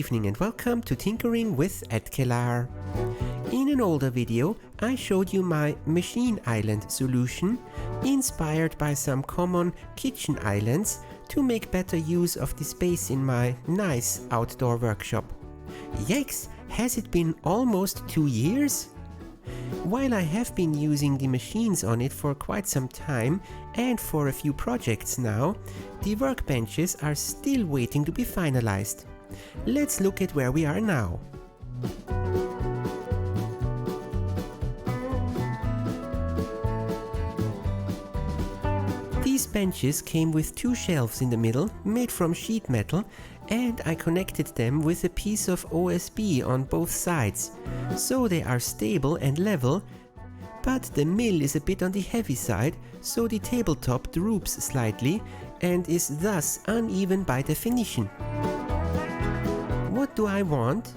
evening and welcome to Tinkering with Edkelar. In an older video, I showed you my machine island solution, inspired by some common kitchen islands to make better use of the space in my nice outdoor workshop. Yikes, has it been almost 2 years? While I have been using the machines on it for quite some time and for a few projects now, the workbenches are still waiting to be finalized. Let's look at where we are now. These benches came with 2 shelves in the middle, made from sheet metal, and I connected them with a piece of OSB on both sides, so they are stable and level, but the mill is a bit on the heavy side, so the tabletop droops slightly and is thus uneven by definition. What do I want?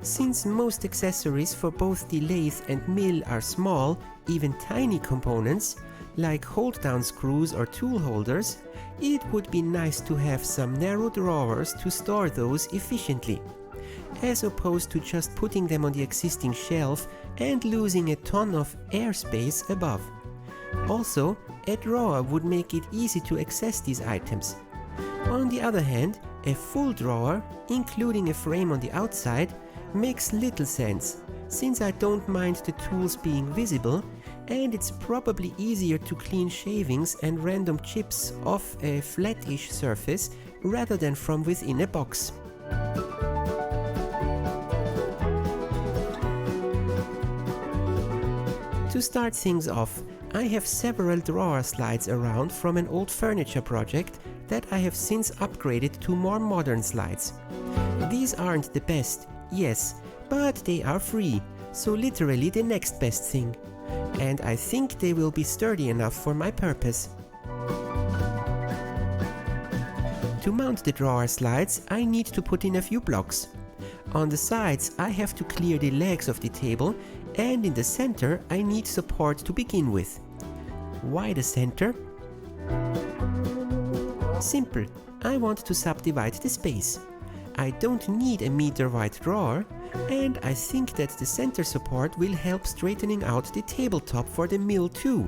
Since most accessories for both the lathe and mill are small, even tiny components, like hold-down screws or tool holders, it would be nice to have some narrow drawers to store those efficiently, as opposed to just putting them on the existing shelf and losing a ton of airspace above. Also, a drawer would make it easy to access these items. On the other hand, a full drawer, including a frame on the outside, makes little sense, since I don't mind the tools being visible, and it's probably easier to clean shavings and random chips off a flattish surface rather than from within a box. To start things off, I have several drawer slides around from an old furniture project that I have since upgraded to more modern slides. These aren't the best, yes, but they are free, so literally the next best thing. And I think they will be sturdy enough for my purpose. To mount the drawer slides, I need to put in a few blocks. On the sides, I have to clear the legs of the table, and in the center, I need support to begin with. Why the center? Simple. I want to subdivide the space. I don't need a meter-wide drawer, and I think that the center support will help straightening out the tabletop for the mill too.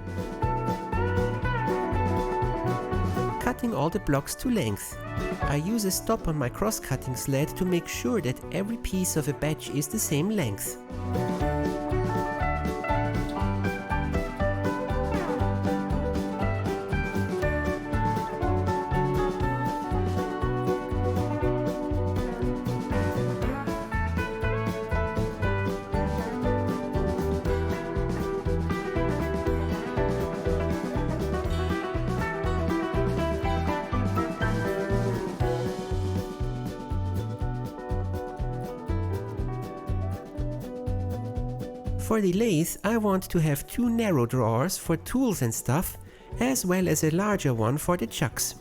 Cutting all the blocks to length. I use a stop on my cross-cutting sled to make sure that every piece of a batch is the same length. For the lathe, I want to have 2 narrow drawers for tools and stuff, as well as a larger one for the chucks.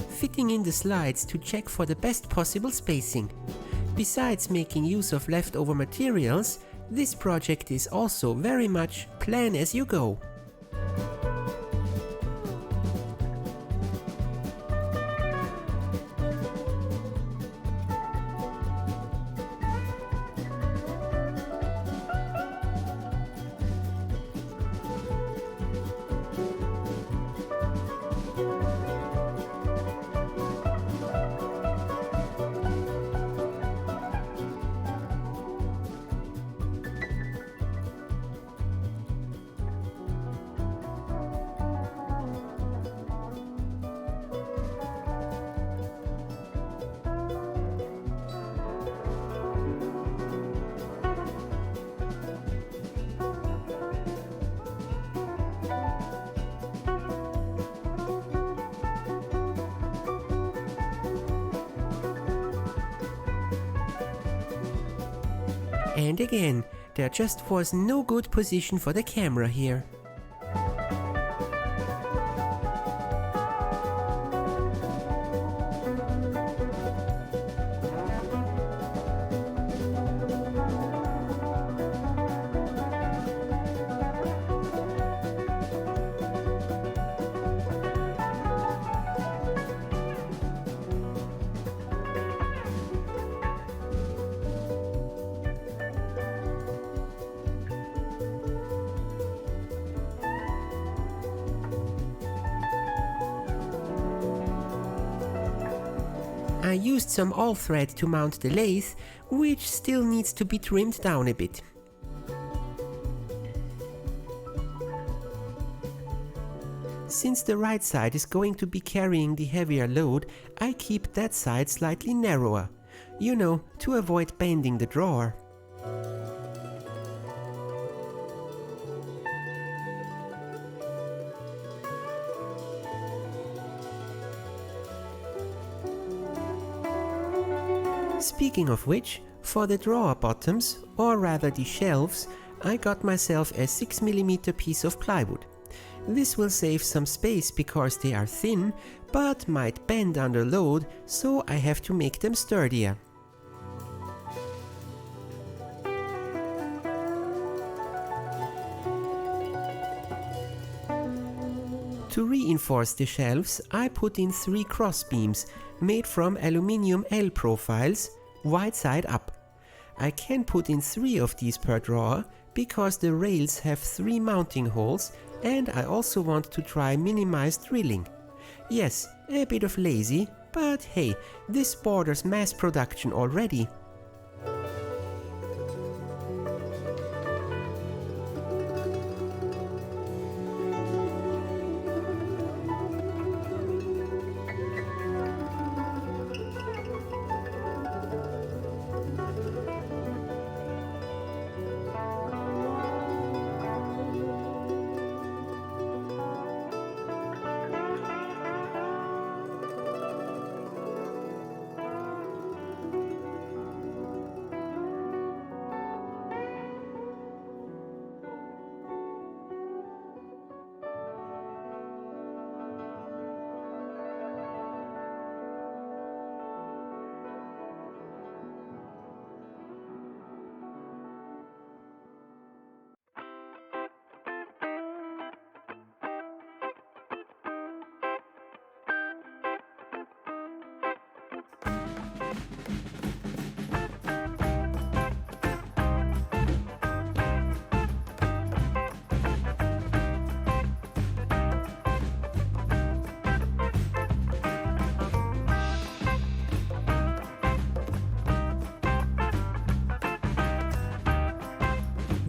Fitting in the slides to check for the best possible spacing. Besides making use of leftover materials, this project is also very much plan as you go. And again, there just was no good position for the camera here. I used some all thread to mount the lathe, which still needs to be trimmed down a bit. Since the right side is going to be carrying the heavier load, I keep that side slightly narrower, you know, to avoid bending the drawer. Speaking of which, for the drawer bottoms, or rather the shelves, I got myself a 6mm piece of plywood. This will save some space because they are thin, but might bend under load, so I have to make them sturdier. To reinforce the shelves, I put in 3 cross beams made from aluminium L profiles, wide side up. I can put in 3 of these per drawer because the rails have 3 mounting holes, and I also want to try minimized drilling. Yes, a bit of lazy, but hey, this borders mass production already.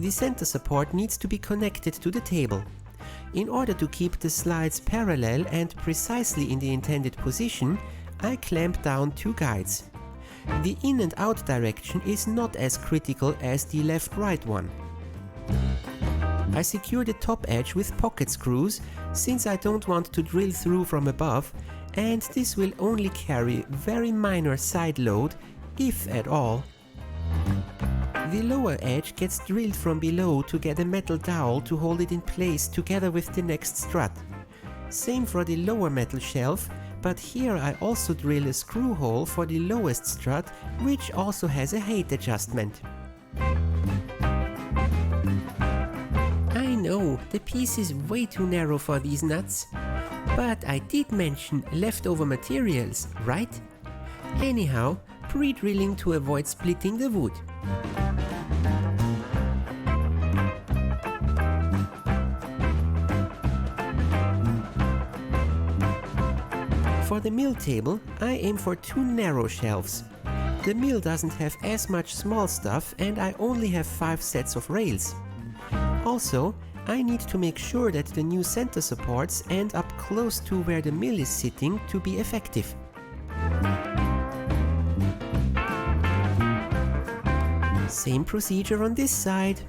The center support needs to be connected to the table. In order to keep the slides parallel and precisely in the intended position, I clamp down 2 guides. The in and out direction is not as critical as the left-right one. I secure the top edge with pocket screws, since I don't want to drill through from above, and this will only carry very minor side load, if at all. The lower edge gets drilled from below to get a metal dowel to hold it in place together with the next strut. Same for the lower metal shelf, but here I also drill a screw hole for the lowest strut, which also has a height adjustment. I know, the piece is way too narrow for these nuts, but I did mention leftover materials, right? Anyhow, pre-drilling to avoid splitting the wood. For the mill table, I aim for 2 narrow shelves. The mill doesn't have as much small stuff and I only have 5 sets of rails. Also, I need to make sure that the new center supports end up close to where the mill is sitting to be effective. Same procedure on this side.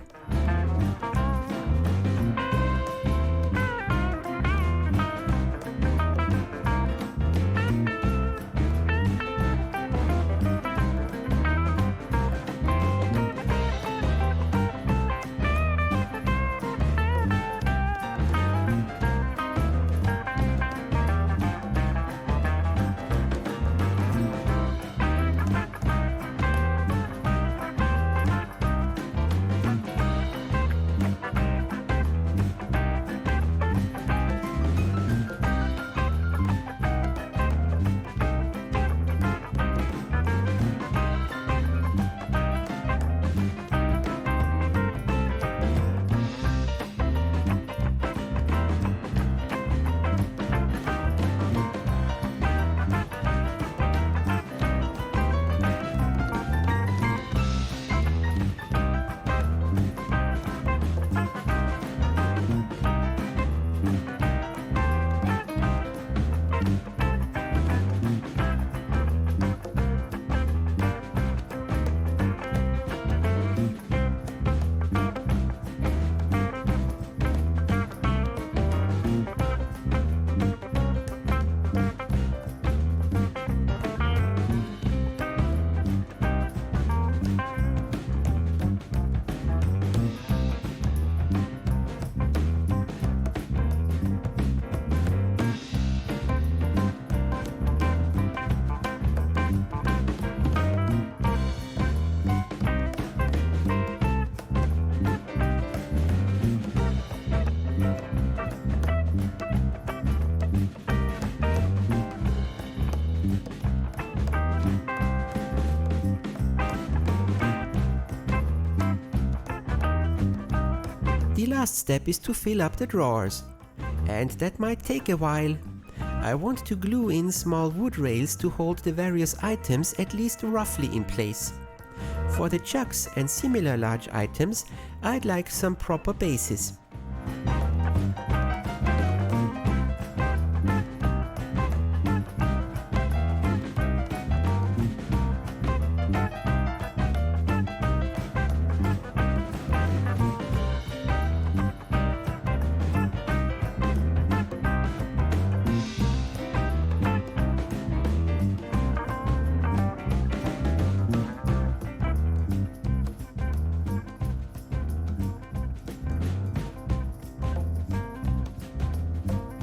The last step is to fill up the drawers, and that might take a while. I want to glue in small wood rails to hold the various items at least roughly in place. For the jugs and similar large items, I'd like some proper bases.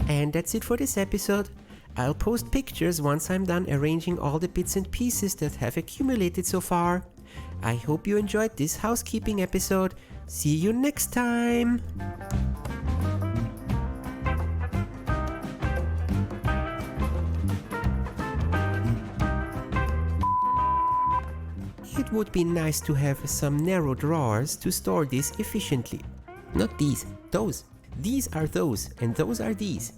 And that's it for this episode. I'll post pictures once I'm done arranging all the bits and pieces that have accumulated so far. I hope you enjoyed this housekeeping episode. See you next time! It would be nice to have some narrow drawers to store this efficiently. Not these, those. These are those, and those are these.